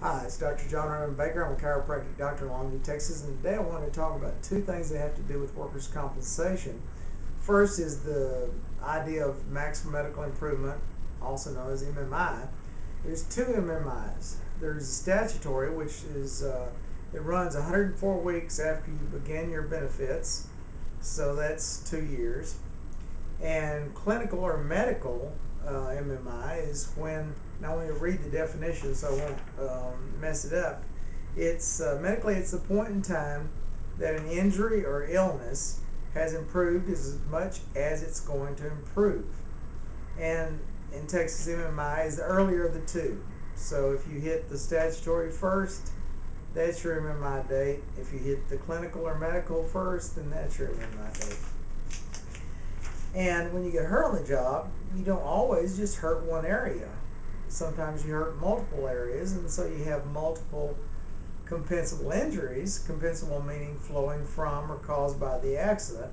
Hi, it's Dr. John Herman Baker. I'm a chiropractic doctor in Longview, Texas, and today I want to talk about two things that have to do with workers' compensation. First is the idea of maximum medical improvement, also known as MMI. There's two MMIs. There's statutory, which is it runs 104 weeks after you begin your benefits, so that's 2 years. And clinical or medical MMI is when, now I'm going to read the definition so I won't mess it up. It's medically, it's the point in time that an injury or illness has improved as much as it's going to improve. And in Texas, MMI is the earlier of the two. So if you hit the statutory first, that's your MMI date. If you hit the clinical or medical first, then that's your MMI date. And when you get hurt on the job, you don't always just hurt one area. Sometimes you hurt multiple areas, and so you have multiple compensable injuries, compensable meaning flowing from or caused by the accident.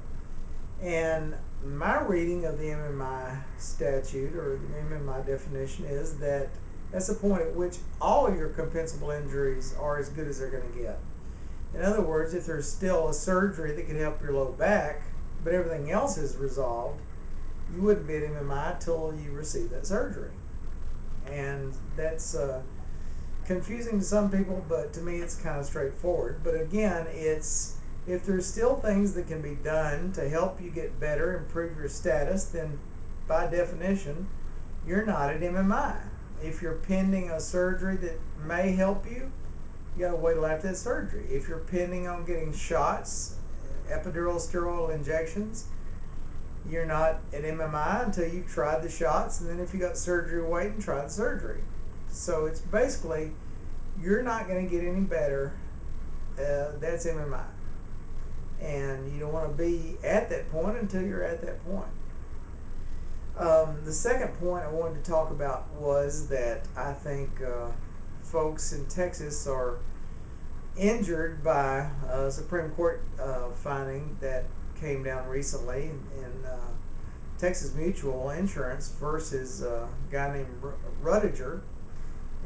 And my reading of the MMI statute or the MMI definition is that that's the point at which all your compensable injuries are as good as they're going to get. In other words, if there's still a surgery that could help your low back, but everything else is resolved, you wouldn't be at MMI until you receive that surgery. And that's confusing to some people, but to me it's kind of straightforward. But again, it's if there's still things that can be done to help you get better, improve your status, then by definition, you're not at MMI. If you're pending a surgery that may help you, you gotta wait till after that surgery. If you're pending on getting shots, epidural steroidal injections, you're not at MMI until you've tried the shots, and then if you got surgery, wait and try the surgery. So it's basically, you're not going to get any better. That's MMI. And you don't want to be at that point until you're at that point. The second point I wanted to talk about was that I think folks in Texas are injured by a Supreme Court finding that came down recently in Texas Mutual Insurance versus a guy named Rudiger.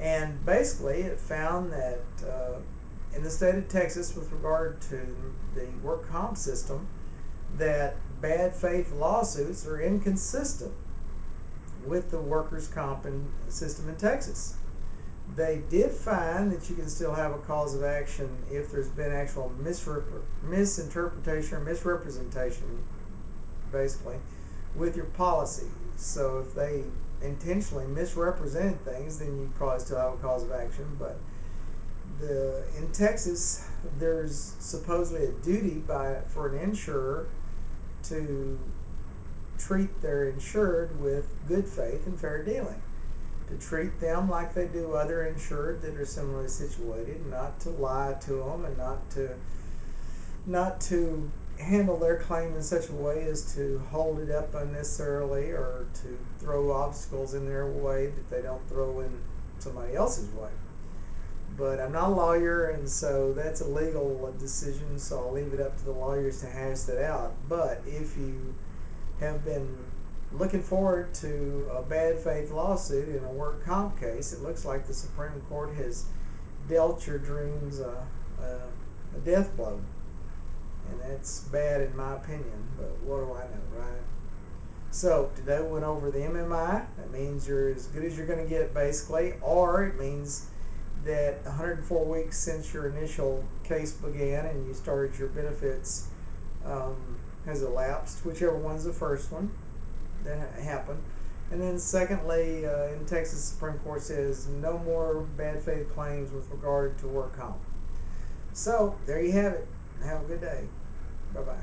And basically it found that in the state of Texas, with regard to the work comp system, that bad faith lawsuits are inconsistent with the workers' comp system in Texas. They did find that you can still have a cause of action if there's been actual misinterpretation or misrepresentation, basically, with your policy. So if they intentionally misrepresented things, then you probably still have a cause of action. But in Texas, there's supposedly a duty for an insurer to treat their insured with good faith and fair dealing, to treat them like they do other insured that are similarly situated, not to lie to them, and not to handle their claim in such a way as to hold it up unnecessarily or to throw obstacles in their way that they don't throw in somebody else's way. But I'm not a lawyer, and so that's a legal decision, so I'll leave it up to the lawyers to hash that out. But if you have been looking forward to a bad faith lawsuit in a work comp case, it looks like the Supreme Court has dealt your dreams a death blow. And that's bad in my opinion, but what do I know, right? So today we went over the MMI. That means you're as good as you're going to get, basically, or it means that 104 weeks since your initial case began and you started your benefits has elapsed, whichever one's the first one that happened. And then secondly, in Texas, Supreme Court says no more bad faith claims with regard to work comp. So there you have it. Have a good day. Bye-bye.